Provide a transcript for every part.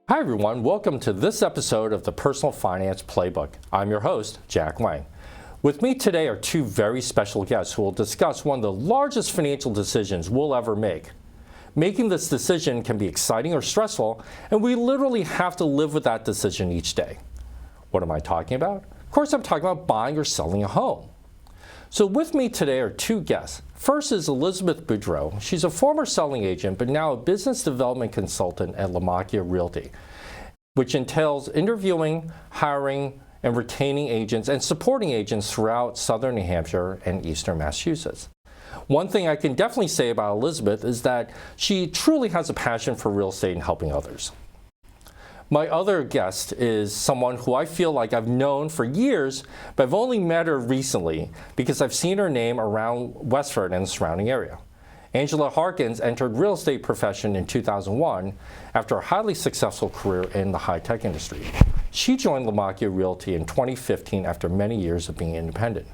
Hi everyone, welcome to this episode of the Personal Finance Playbook. I'm your host, Jack Wang. With me today are two very special guests who will discuss one of the largest financial decisions we'll ever make. Making this decision can be exciting or stressful, and we literally have to live with that decision each day. What am I talking about? Of course, I'm talking about buying or selling a home. So with me today are two guests. First is Elizabeth Boudreau. She's a former selling agent, but now a business development consultant at Lamacchia Realty, which entails interviewing, hiring, and retaining agents and supporting agents throughout southern New Hampshire and eastern Massachusetts. One thing I can definitely say about Elizabeth is that she truly has a passion for real estate and helping others. My other guest is someone who I feel like I've known for years, but I've only met her recently because I've seen her name around Westford and the surrounding area. Angela Harkins entered real estate profession in 2001 after a highly successful career in the high-tech industry. She joined Lamacchia Realty in 2015 after many years of being independent.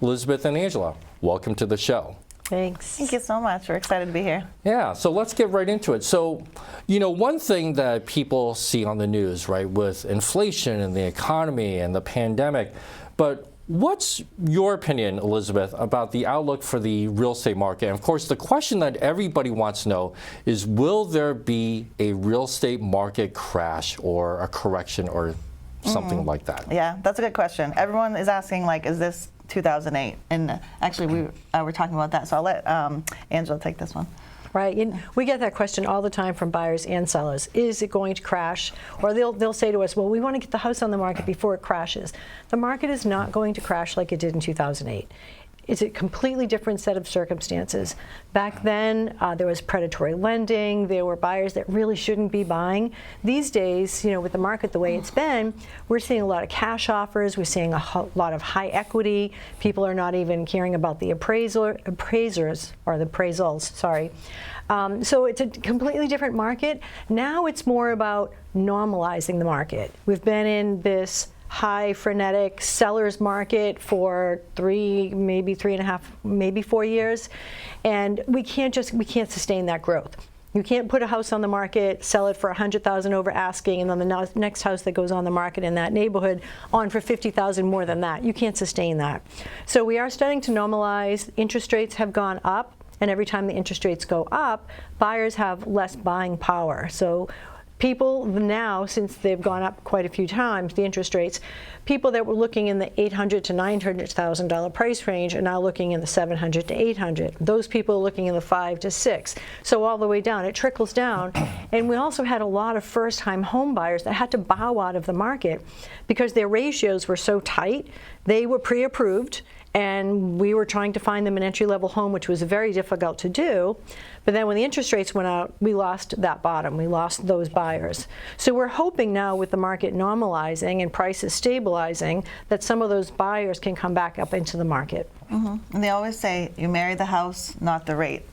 Elizabeth and Angela, welcome to the show. Thanks. Thank you so much. We're excited to be here. Yeah, so let's get right into it. So, one thing that people see on the news, right, with inflation and the economy and the pandemic, but what's your opinion, Elizabeth, about the outlook for the real estate market? And of course, the question that everybody wants to know is, will there be a real estate market crash or a correction or something like that? Yeah, that's a good question. Everyone is asking, is this 2008? And actually, we were talking about that, so I'll let Angela take this one. Right, we get that question all the time from buyers and sellers. Is it going to crash? Or they'll say to us, well, we want to get the house on the market before it crashes. The market is not going to crash like it did in 2008. It's a completely different set of circumstances. Back then, there was predatory lending. There were buyers that really shouldn't be buying. These days, with the market the way it's been, we're seeing a lot of cash offers. We're seeing a lot of high equity. People are not even caring about the appraisers, or the appraisals, sorry. So it's a completely different market. Now it's more about normalizing the market. We've been in this high frenetic seller's market for 3, maybe 3.5, maybe 4 years, and we can't sustain that growth. You can't put a house on the market, sell it for $100,000 over asking, and then the next house that goes on the market in that neighborhood on for $50,000 more than that. You can't sustain that. So we are starting to normalize. Interest rates have gone up, and every time the interest rates go up, buyers have less buying power. So people now, since they've gone up quite a few times, the interest rates, people that were looking in the $800,000 to $900,000 price range are now looking in the $700,000 to $800,000. Those people are looking in the $5,000 to $6,000. So all the way down, it trickles down. And we also had a lot of first-time home buyers that had to bow out of the market because their ratios were so tight. They were pre-approved, and we were trying to find them an entry-level home, which was very difficult to do. But then when the interest rates went out, we lost that bottom. We lost those buyers. So we're hoping now, with the market normalizing and prices stabilizing, that some of those buyers can come back up into the market. Mm-hmm. And they always say, you marry the house, not the rate.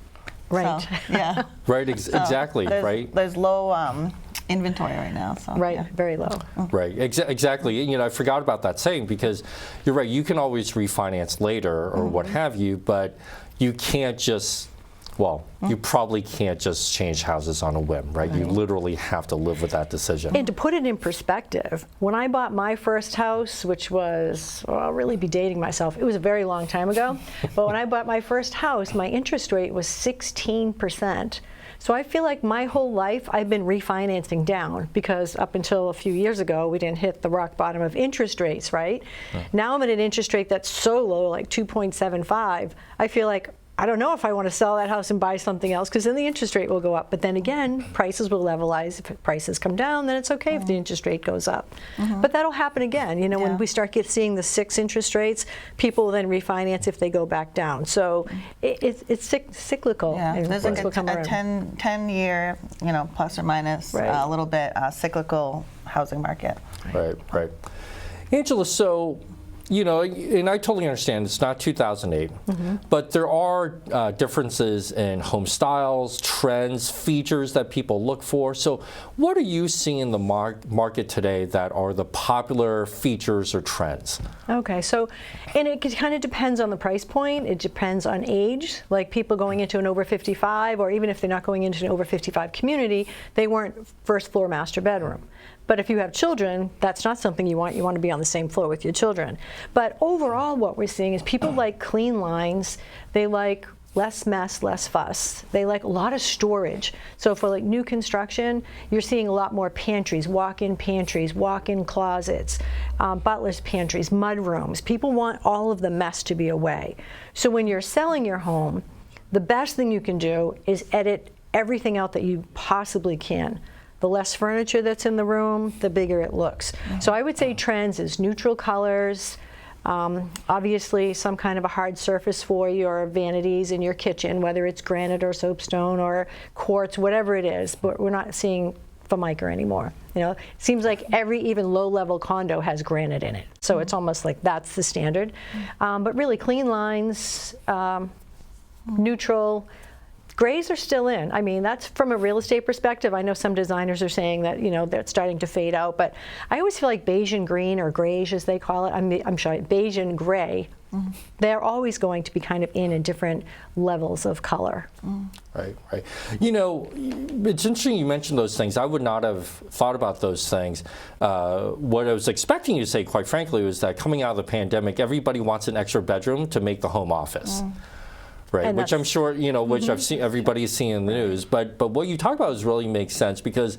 Right. So, yeah. Right, exactly, right? There's low inventory right now. So, right, yeah. very low. Right, exactly. I forgot about that saying, because you're right, you can always refinance later or what have you, but you can't just, you probably can't just change houses on a whim, right? You literally have to live with that decision. And to put it in perspective, when I bought my first house, which was, I'll really be dating myself, it was a very long time ago, but when I bought my first house, my interest rate was 16%. So I feel like my whole life I've been refinancing down, because up until a few years ago, we didn't hit the rock bottom of interest rates, right? Now I'm at an interest rate that's so low, like 2.75. I feel like I don't know if I want to sell that house and buy something else, because then the interest rate will go up. But then again, prices will levelize. If prices come down, then it's okay if the interest rate goes up. But that'll happen again. When we start seeing the 6 interest rates, people will then refinance if they go back down. So it's cyclical. Yeah, there's like a 10-year, plus or minus a little bit cyclical housing market. Right. Angela, so you know, and I totally understand it's not 2008, but there are differences in home styles, trends, features that people look for. So what are you seeing in the market today that are the popular features or trends? Okay, so, and it kind of depends on the price point. It depends on age. Like people going into an over 55, or even if they're not going into an over 55 community, they weren't first floor master bedroom. But if you have children, that's not something you want. You want to be on the same floor with your children. But overall, what we're seeing is people like clean lines. They like less mess, less fuss. They like a lot of storage. So for like new construction, you're seeing a lot more pantries, walk-in closets, butler's pantries, mud rooms. People want all of the mess to be away. So when you're selling your home, the best thing you can do is edit everything out that you possibly can. The less furniture that's in the room, the bigger it looks. So I would say trends is neutral colors, obviously some kind of a hard surface for your vanities in your kitchen, whether it's granite or soapstone or quartz, whatever it is, but we're not seeing Formica anymore. You know, it seems like every even low-level condo has granite in it. So it's almost like that's the standard. But really clean lines, neutral. Grays are still in. I mean, that's from a real estate perspective. I know some designers are saying that, you know, they're starting to fade out, but I always feel like beige and green, or grayish as they call it, I'm sorry, beige and gray, they're always going to be kind of in different levels of color. Right, right. You know, it's interesting you mentioned those things. I would not have thought about those things. What I was expecting you to say, quite frankly, was that coming out of the pandemic, everybody wants an extra bedroom to make the home office. Right, which I'm sure, you know, which I've seen, everybody's seen in the news. But what you talk about is really makes sense, because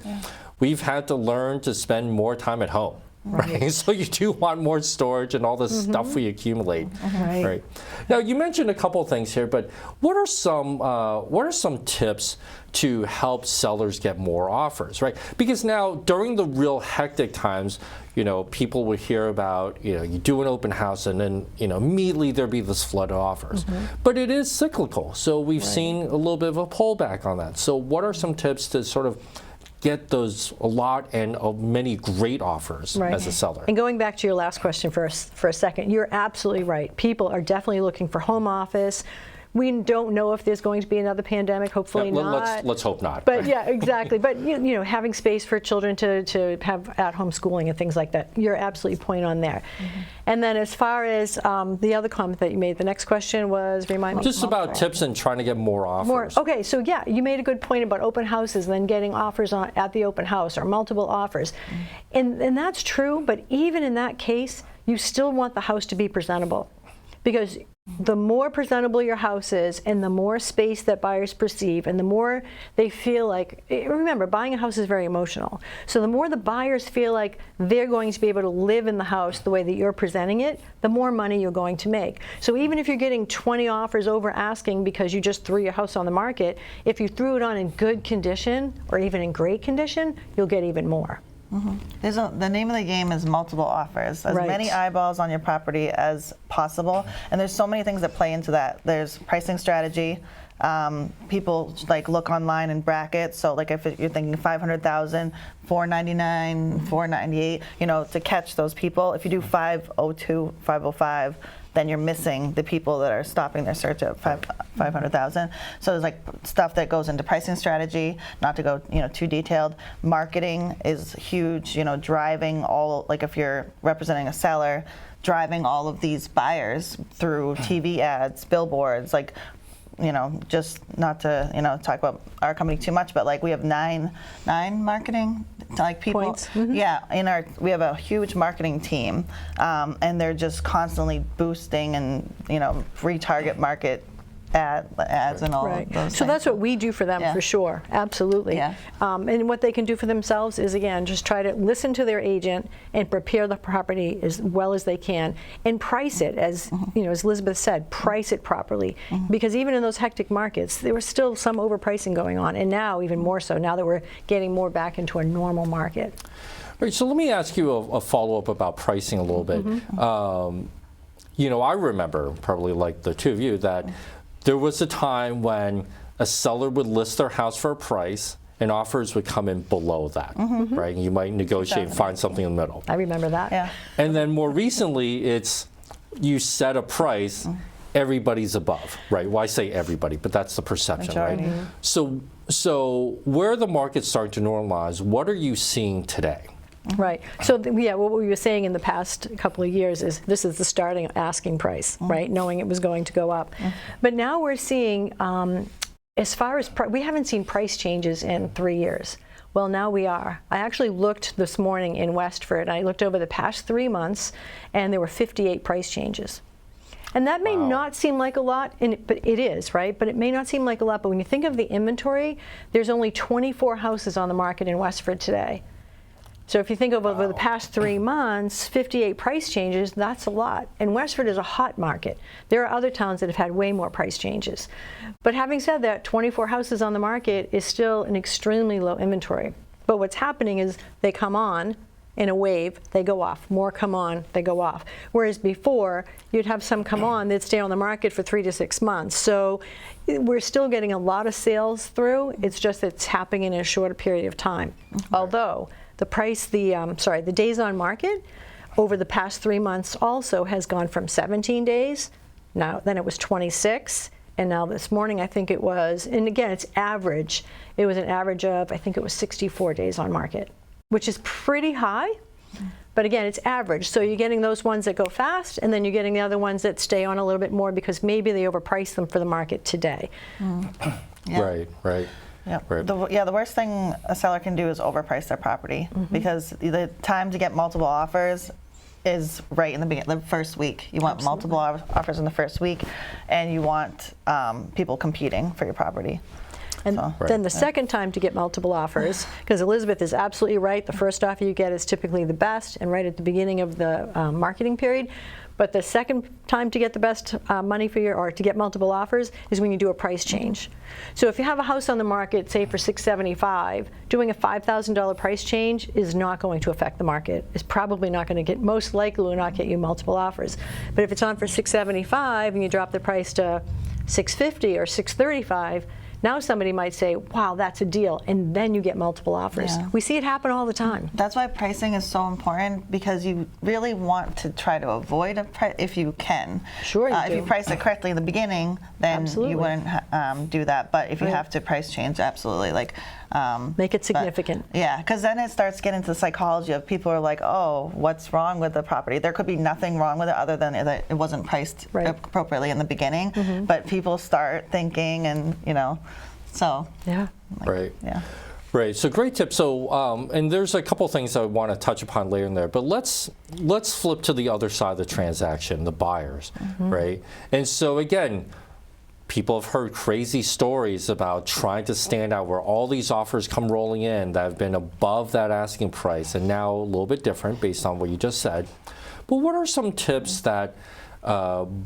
we've had to learn to spend more time at home. Right. So you do want more storage and all this stuff we accumulate. Right. Now you mentioned a couple of things here, but what are some tips to help sellers get more offers? Right. Because now during the real hectic times, you know, people would hear about, you know, you do an open house and then, you know, immediately there'd be this flood of offers. But it is cyclical. So we've seen a little bit of a pullback on that. So what are some tips to sort of get those a lot and many great offers as a seller? And going back to your last question for a second, you're absolutely right. People are definitely looking for home office. We don't know if there's going to be another pandemic. Hopefully not. Let's hope not. But yeah, exactly. But you know, having space for children to have at-home schooling and things like that, you're absolutely point on there. And then as far as the other comment that you made, the next question was, remind me. Just about tips and trying to get more offers. Okay, so yeah, you made a good point about open houses and then getting offers at the open house or multiple offers. And that's true, but even in that case, you still want the house to be presentable. Because the more presentable your house is, and the more space that buyers perceive, and the more they feel like, remember, buying a house is very emotional. So the more the buyers feel like they're going to be able to live in the house the way that you're presenting it, the more money you're going to make. So even if you're getting 20 offers over asking because you just threw your house on the market, if you threw it on in good condition, or even in great condition, you'll get even more. The name of the game is multiple offers. As many eyeballs on your property as possible. And there's so many things that play into that. There's pricing strategy. People like look online and bracket. So like if you're thinking 500,000, 499, 498, you know, to catch those people. If you do 502, 505, then you're missing the people that are stopping their search at 500,000. So there's like stuff that goes into pricing strategy, not to go, you know, too detailed. Marketing is huge, you know, driving all, like if you're representing a seller, driving all of these buyers through TV ads, billboards, like, you know, just not to, you know, talk about our company too much, but like we have nine marketing like people. Points. Yeah, we have a huge marketing team, and they're just constantly boosting and, you know, retarget market ads and all of those So things. that's what we do for them for sure, absolutely. And what they can do for themselves is, again, just try to listen to their agent and prepare the property as well as they can and price it, as you know, as Elizabeth said, price it properly. Because even in those hectic markets, there was still some overpricing going on, and now even more so, now that we're getting more back into a normal market. Right, so let me ask you a follow-up about pricing a little bit. You know, I remember, probably like the two of you, that there was a time when a seller would list their house for a price and offers would come in below that, right? And you might negotiate and find something in the middle. I remember that. Yeah. And then more recently, it's you set a price, everybody's above, right? Well, I say everybody, but that's the perception, Majority. right? So where the market's starting to normalize, what are you seeing today? Right. So yeah, what we were saying in the past couple of years is this is the starting asking price, right? Knowing it was going to go up. But now we're seeing, as far as, we haven't seen price changes in 3 years. Well, now we are. I actually looked this morning in Westford. I looked over the past 3 months, and there were 58 price changes. And that may not seem like a lot, but it is, right? But it may not seem like a lot, but when you think of the inventory, there's only 24 houses on the market in Westford today. So if you think of over the past 3 months, 58 price changes, that's a lot. And Westford is a hot market. There are other towns that have had way more price changes. But having said that, 24 houses on the market is still an extremely low inventory. But what's happening is they come on in a wave, they go off. More come on, they go off. Whereas before, you'd have some come on, they'd stay on the market for 3 to 6 months. So we're still getting a lot of sales through. It's just that it's happening in a shorter period of time. Although, the days on market over the past 3 months also has gone from 17 days, then it was 26, and now this morning I think it was, and again it's average, it was an average of, I think it was 64 days on market, which is pretty high, but again it's average. So you're getting those ones that go fast, and then you're getting the other ones that stay on a little bit more because maybe they overpriced them for the market today. Yeah. Right. Yep. Right. The worst thing a seller can do is overprice their property because the time to get multiple offers is right in the first week. You want multiple offers in the first week, and you want people competing for your property. And then the second time to get multiple offers, because Elizabeth is absolutely right, the first offer you get is typically the best and right at the beginning of the marketing period. But the second time to get the best money for or to get multiple offers is when you do a price change. So if you have a house on the market, say for $675, doing a $5,000 price change is not going to affect the market. It's probably not going to most likely will not get you multiple offers. But if it's on for $675 and you drop the price to $650 or $635, now somebody might say, wow, that's a deal, and then you get multiple offers. Yeah. We see it happen all the time. That's why pricing is so important, because you really want to try to avoid a price if you can. Sure you do. If you price it correctly in the beginning, then Absolutely. you wouldn't do that. But if you have to price change, absolutely. Make it significant. Yeah, because then it starts getting to the psychology of people are like, oh, what's wrong with the property? There could be nothing wrong with it other than that it wasn't priced appropriately in the beginning. But people start thinking, and so. Yeah. Right. Yeah. Right. So great tip. So and there's a couple things I want to touch upon later in there, but let's flip to the other side of the transaction, the buyers, right? And so again, people have heard crazy stories about trying to stand out where all these offers come rolling in that have been above that asking price, and now a little bit different based on what you just said. But what are some tips that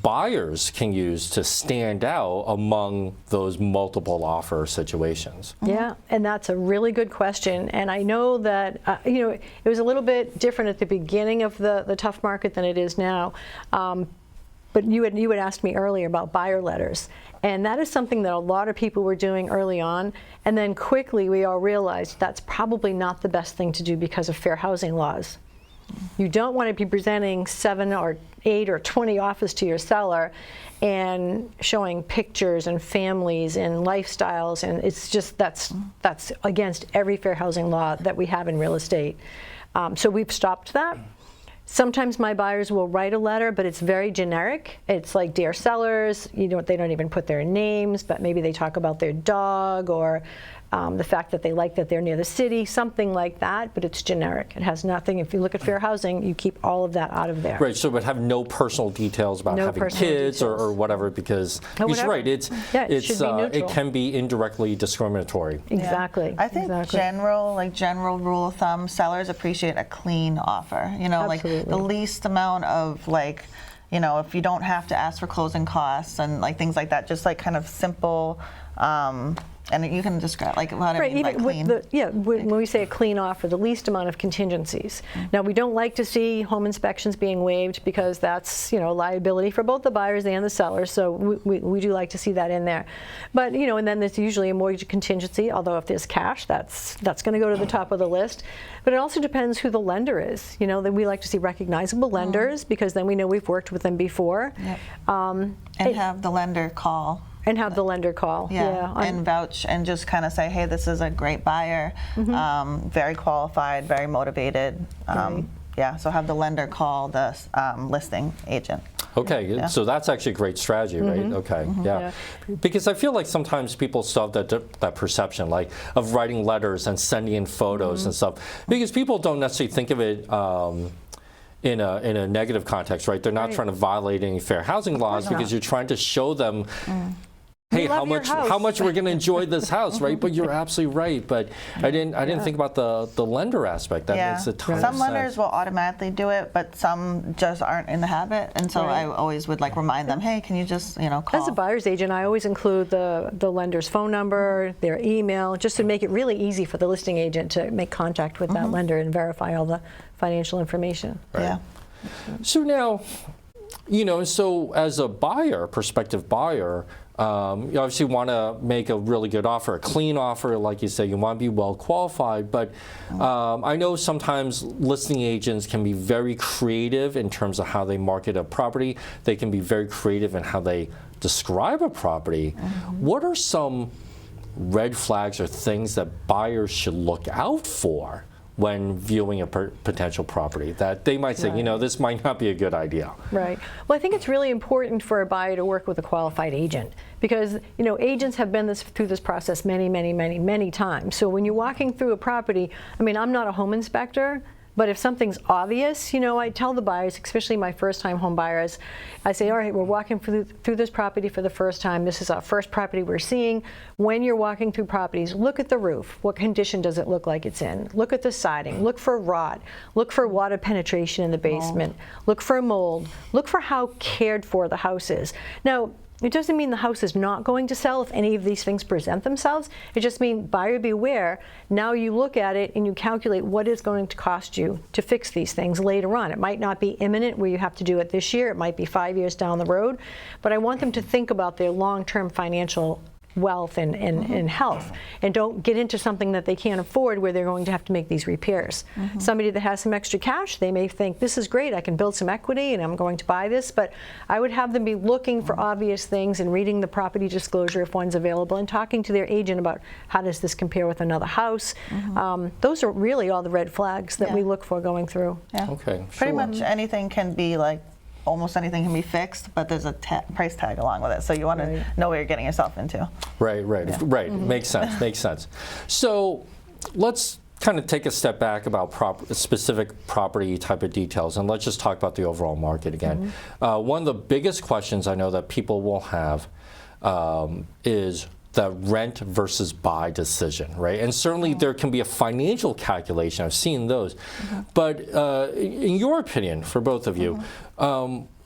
buyers can use to stand out among those multiple offer situations? Yeah, and that's a really good question. And I know that it was a little bit different at the beginning of the tough market than it is now. But you had asked me earlier about buyer letters, and that is something that a lot of people were doing early on, and then quickly we all realized that's probably not the best thing to do because of fair housing laws. You don't want to be presenting 7 or 8 or 20 offers to your seller and showing pictures and families and lifestyles, and it's just that's against every fair housing law that we have in real estate. So we've stopped that. Sometimes my buyers will write a letter, but it's very generic. It's like, dear sellers, they don't even put their names, but maybe they talk about their dog or the fact that they like that they're near the city, something like that, but it's generic. It has nothing. If you look at fair housing, you keep all of that out of there. Right, so it would have no personal details about having kids or whatever, because he's right, it can be indirectly discriminatory. Exactly. Yeah. I think general rule of thumb, sellers appreciate a clean offer. Like the least amount of if you don't have to ask for closing costs and things like that, just kind of simple And you can describe like what I mean by even clean. when we say a clean offer, the least amount of contingencies. Now, we don't like to see home inspections being waived because that's, liability for both the buyers and the sellers. So we do like to see that in there. But, and then there's usually a mortgage contingency, although if there's cash, that's going to go to the top of the list. But it also depends who the lender is. That we like to see recognizable lenders because then we know we've worked with them before. Yep. And have the lender call. And have the lender call. And vouch and just kind of say, hey, this is a great buyer, very qualified, very motivated. So have the lender call the listing agent. Okay, so that's actually a great strategy, right? Okay, Because I feel like sometimes people still have that perception, like of writing letters and sending in photos and stuff, because people don't necessarily think of it in a negative context, right? They're not trying to violate any fair housing laws because you're trying to show them. Hey, how much we're going to enjoy this house, right? But you're absolutely right. But I didn't think about the lender aspect. That makes a ton of sense. Some lenders will automatically do it, but some just aren't in the habit. And so I always would remind them, hey, can you just call? As a buyer's agent, I always include the lender's phone number, their email, just to make it really easy for the listing agent to make contact with that lender and verify all the financial information. Right. Yeah. So now, so as a buyer, prospective buyer, you obviously want to make a really good offer, a clean offer, like you say. You want to be well qualified, but I know sometimes listing agents can be very creative in terms of how they market a property. They can be very creative in how they describe a property. What are some red flags or things that buyers should look out for when viewing a potential property that they might say, this might not be a good idea? Right. Well, I think it's really important for a buyer to work with a qualified agent because, agents have been through this process many, many, many, many times. So when you're walking through a property, I'm not a home inspector, but if something's obvious, I tell the buyers, especially my first-time home buyers, I say, all right, we're walking through this property for the first time. This is our first property we're seeing. When you're walking through properties, look at the roof. What condition does it look like it's in? Look at the siding. Look for rot. Look for water penetration in the basement. Look for mold. Look for how cared for the house is. Now, it doesn't mean the house is not going to sell if any of these things present themselves. It just means buyer beware. Now you look at it and you calculate what is going to cost you to fix these things later on. It might not be imminent where you have to do it this year. It might be 5 years down the road. But I want them to think about their long-term financial wealth and health, and don't get into something that they can't afford where they're going to have to make these repairs. Somebody that has some extra cash, they may think, this is great, I can build some equity and I'm going to buy this, but I would have them be looking for obvious things and reading the property disclosure if one's available and talking to their agent about how does this compare with another house. Those are really all the red flags that we look for going through. Okay, Pretty much anything can be almost anything can be fixed, but there's a price tag along with it. So you want to know what you're getting yourself into. Right. Makes sense. So let's kind of take a step back about specific property type of details, and let's just talk about the overall market again. One of the biggest questions I know that people will have is the rent versus buy decision, right? And certainly there can be a financial calculation. I've seen those. But in your opinion, for both of you,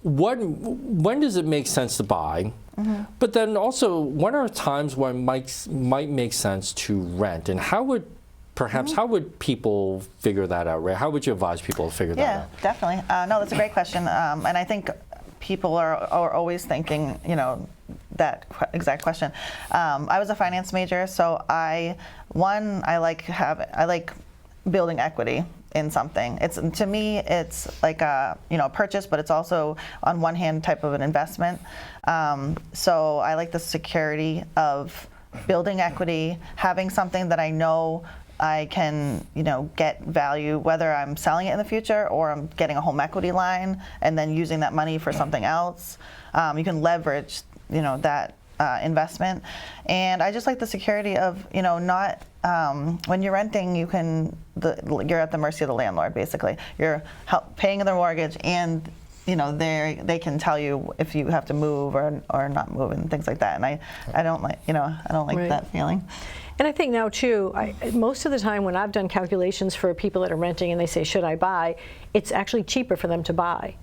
when does it make sense to buy? But then also, when are times when it might make sense to rent? And how would people figure that out, right? How would you advise people to figure that out? Yeah, definitely. No, that's a great question. And I think people are always thinking, that exact question. I was a finance major, so I like building equity in something. To me, it's like a purchase, but it's also on one hand type of an investment. So I like the security of building equity, having something that I know I can, get value, whether I'm selling it in the future or I'm getting a home equity line and then using that money for something else. You can leverage, that investment. And I just like the security of, not when you're renting, you're at the mercy of the landlord. Basically, you're paying their mortgage, and they can tell you if you have to move or not move and things like that. And I don't like that feeling. And I think now too, most of the time when I've done calculations for people that are renting and they say, should I buy? It's actually cheaper for them to buy.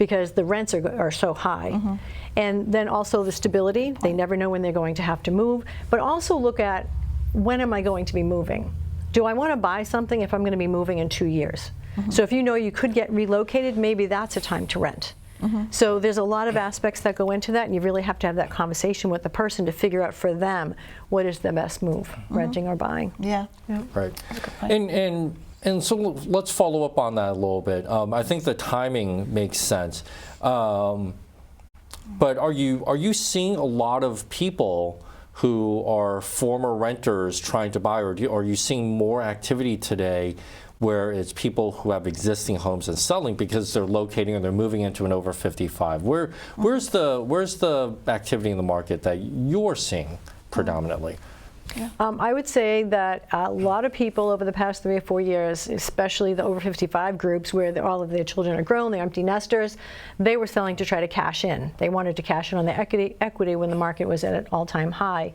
because the rents are so high. And then also the stability. They never know when they're going to have to move. But also look at, when am I going to be moving? Do I want to buy something if I'm going to be moving in 2 years? So if you know you could get relocated, maybe that's a time to rent. So there's a lot of aspects that go into that, and you really have to have that conversation with the person to figure out for them what is the best move, renting or buying. Yeah. Right. And so let's follow up on that a little bit. I think the timing makes sense. But are you seeing a lot of people who are former renters trying to buy, or are you seeing more activity today where it's people who have existing homes and selling because they're locating or they're moving into an over 55? Where's the activity in the market that you're seeing predominantly? I would say that a lot of people over the past 3 or 4 years, especially the over 55 groups where all of their children are grown, they're empty nesters, they were selling to try to cash in. They wanted to cash in on their equity when the market was at an all-time high.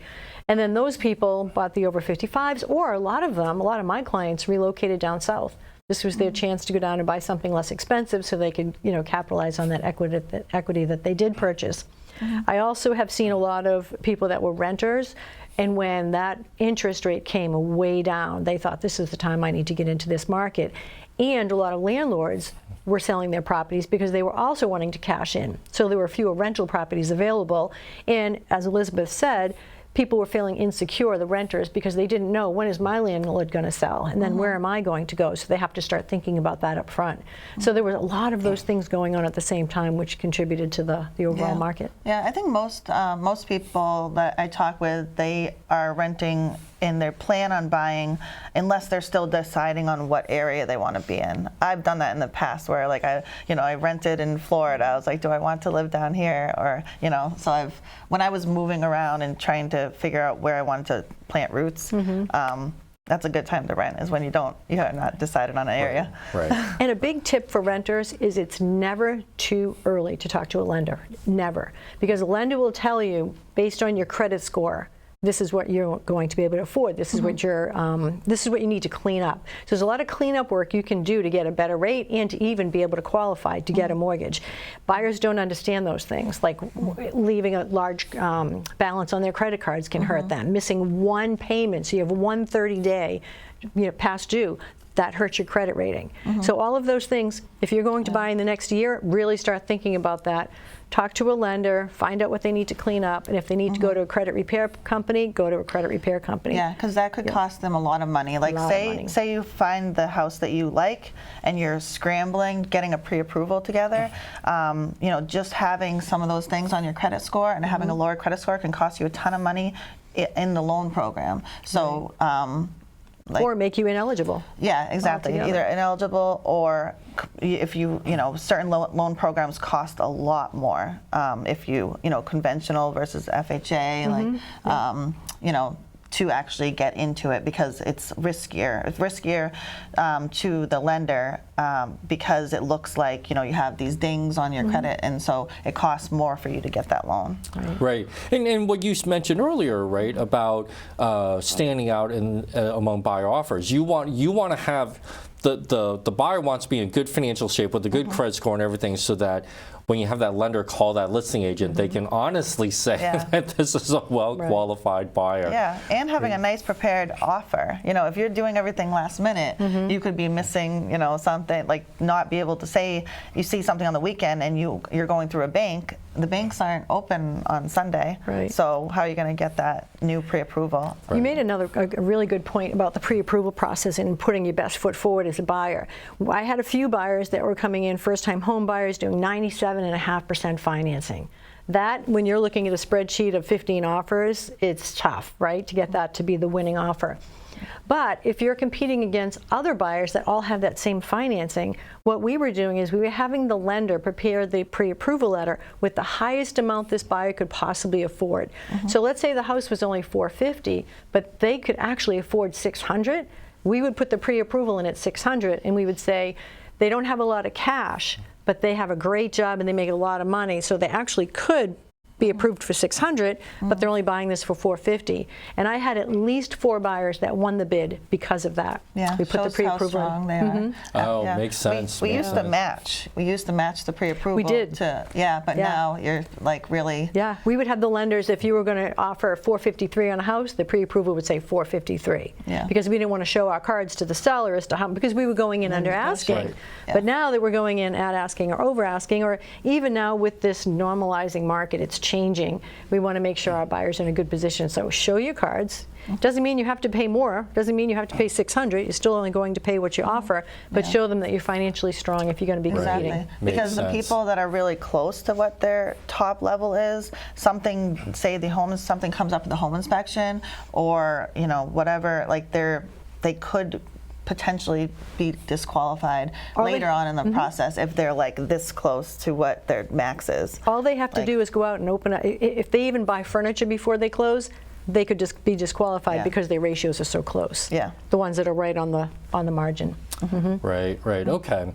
And then those people bought the over 55s, or a lot of my clients relocated down south. This was their chance to go down and buy something less expensive so they could, capitalize on that equity that they did purchase. I also have seen a lot of people that were renters, and when that interest rate came way down, they thought, this is the time I need to get into this market. And a lot of landlords were selling their properties because they were also wanting to cash in. So there were fewer rental properties available. And as Elizabeth said, people were feeling insecure, the renters, because they didn't know, when is my landlord going to sell, and then where am I going to go? So they have to start thinking about that up front. So there was a lot of those things going on at the same time, which contributed to the overall market. Yeah, I think most people that I talk with, they are renting in their plan on buying, unless they're still deciding on what area they want to be in. I've done that in the past, where I rented in Florida. I was like, do I want to live down here, or so when I was moving around and trying to figure out where I wanted to plant roots. That's a good time to rent, is when you have not decided on an area. Right. And a big tip for renters is it's never too early to talk to a lender. Never. Because a lender will tell you, based on your credit score, this is what you're going to be able to afford. This is what this is what you need to clean up. So there's a lot of cleanup work you can do to get a better rate and to even be able to qualify to get a mortgage. Buyers don't understand those things, like leaving a large balance on their credit cards can hurt them. Missing one payment, so you have one 30-day past due, that hurts your credit rating. So all of those things, if you're going to buy in the next year, really start thinking about that. Talk to a lender, find out what they need to clean up, and if they need to go to a credit repair company, go to a credit repair company. Yeah, because that could cost them a lot of money. Like say you find the house that you like and you're scrambling, getting a pre-approval together, just having some of those things on your credit score and having a lower credit score can cost you a ton of money in the loan program. So or make you ineligible. Yeah, exactly. Altogether. Either ineligible, or if certain loan programs cost a lot more. If conventional versus FHA, to actually get into it, because it's riskier. It's riskier to the lender because it looks like you have these dings on your credit, and so it costs more for you to get that loan. Right. And what you mentioned earlier, right, about standing out among buyer offers. You want to have the buyer wants to be in good financial shape with a good credit score and everything, so that when you have that lender call that listing agent, they can honestly say that this is a well-qualified buyer. Yeah, and having a nice prepared offer. If you're doing everything last minute, you could be missing, something, like not be able to say, you see something on the weekend and you're going through a bank. The banks aren't open on Sunday. Right. So how are you going to get that new pre-approval? You made a really good point about the pre-approval process and putting your best foot forward as a buyer. I had a few buyers that were coming in, first-time home buyers, doing 97.5% financing. That, when you're looking at a spreadsheet of 15 offers, it's tough, right, to get that to be the winning offer. But if you're competing against other buyers that all have that same financing, what we were doing is we were having the lender prepare the pre-approval letter with the highest amount this buyer could possibly afford. So let's say the house was only $450, but they could actually afford $600. We would put the pre-approval in at $600, and we would say they don't have a lot of cash, but they have a great job and they make a lot of money, so they actually could be approved for 600, but they're only buying this for 450. And I had at least 4 buyers that won the bid because of that. Yeah, we put the pre-approval how strong they are. Oh, Yeah. makes sense. We makes used sense. to match. We used to match the pre-approval. We did. But now you're like really. Yeah, we would have the lenders, if you were going to offer 453 on a house, the pre-approval would say 453. Yeah. Because we didn't want to show our cards to the seller as to how, because we were going in under asking. Right. Yeah. But now that we're going in at asking or over asking, or even now with this normalizing market, it's changing. We want to make sure our buyers are in a good position. So show your cards. Doesn't mean you have to pay more. Doesn't mean you have to pay 600. You're still only going to pay what you offer, but show them that you're financially strong if you're going to be competing. Exactly. Makes Because the sense. people that are really close to what their top level is, say something comes up at the home inspection, or whatever, like they could potentially be disqualified later on in the process if they're like this close to what their max is. All they have to do is go out and open up. If they even buy furniture before they close, they could just be disqualified because their ratios are so close. Yeah. The ones that are right on the margin. Right, okay.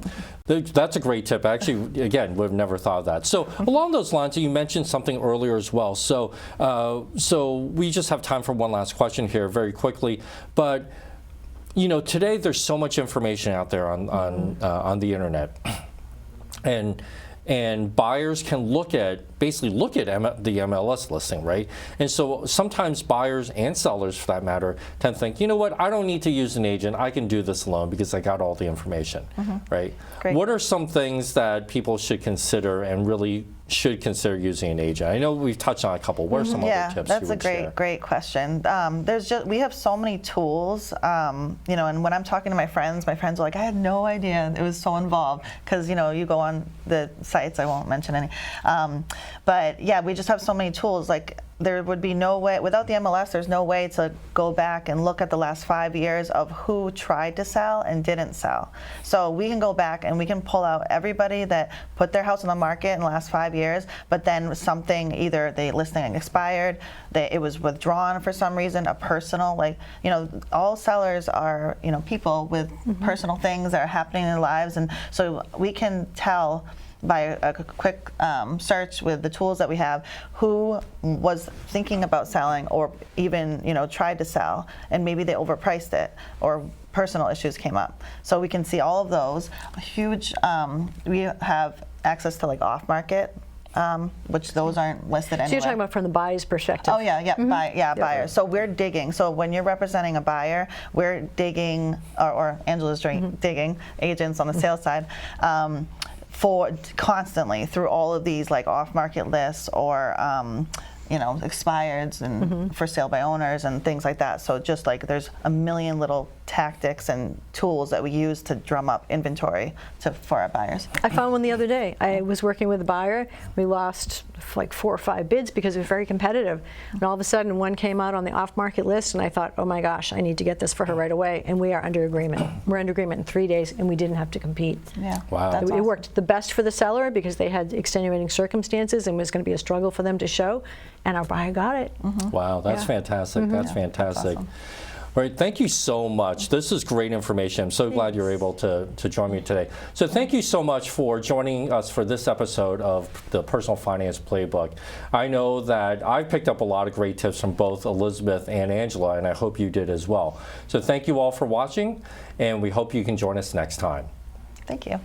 That's a great tip. Actually, again, we've never thought of that. So along those lines, you mentioned something earlier as well. So, so we just have time for one last question here very quickly. But, today there's so much information out there on the internet. And buyers can basically look at the MLS listing, right? And so sometimes buyers and sellers, for that matter, tend to think, you know what, I don't need to use an agent. I can do this alone because I got all the information, right? Great. What are some things that people should consider and really should consider using an agent? I know we've touched on a couple. What are some other tips that's you would share? great question. We have so many tools, and when I'm talking to my friends are like, I had no idea it was so involved, because you go on the sites, I won't mention any, but yeah, we just have so many tools. Like, there would be no way, without the MLS, there's no way to go back and look at the last 5 years of who tried to sell and didn't sell. So we can go back and we can pull out everybody that put their house on the market in the last 5 years, but then something, either the listing expired, it was withdrawn for some reason, a personal, all sellers are, people with personal things that are happening in their lives. And so we can tell by a quick search with the tools that we have who was thinking about selling, or even tried to sell and maybe they overpriced it, or personal issues came up. So we can see all of those. We have access to off market, which those aren't listed anyway. So you're talking about from the buyer's perspective. Oh yeah, buyers. So we're digging. So when you're representing a buyer, we're digging, or Angela's digging, agents on the sales side, for constantly through all of these off-market lists, or expireds and for sale by owners and things like that. So just there's a million little tactics and tools that we use to drum up inventory for our buyers. I found one the other day. I was working with a buyer. We lost 4 or 5 bids because it was very competitive. And all of a sudden, one came out on the off-market list, and I thought, oh my gosh, I need to get this for her right away. And we are under agreement. We're under agreement in 3 days, and we didn't have to compete. Yeah. Wow. That's It awesome. worked the best for the seller because they had extenuating circumstances and was going to be a struggle for them to show, and our buyer got it. Wow, that's fantastic. That's fantastic. Awesome. All right, thank you so much. This is great information. I'm so glad you're able to join me today. So thank you so much for joining us for this episode of the Personal Finance Playbook. I know that I picked up a lot of great tips from both Elizabeth and Angela, and I hope you did as well. So thank you all for watching, and we hope you can join us next time. Thank you.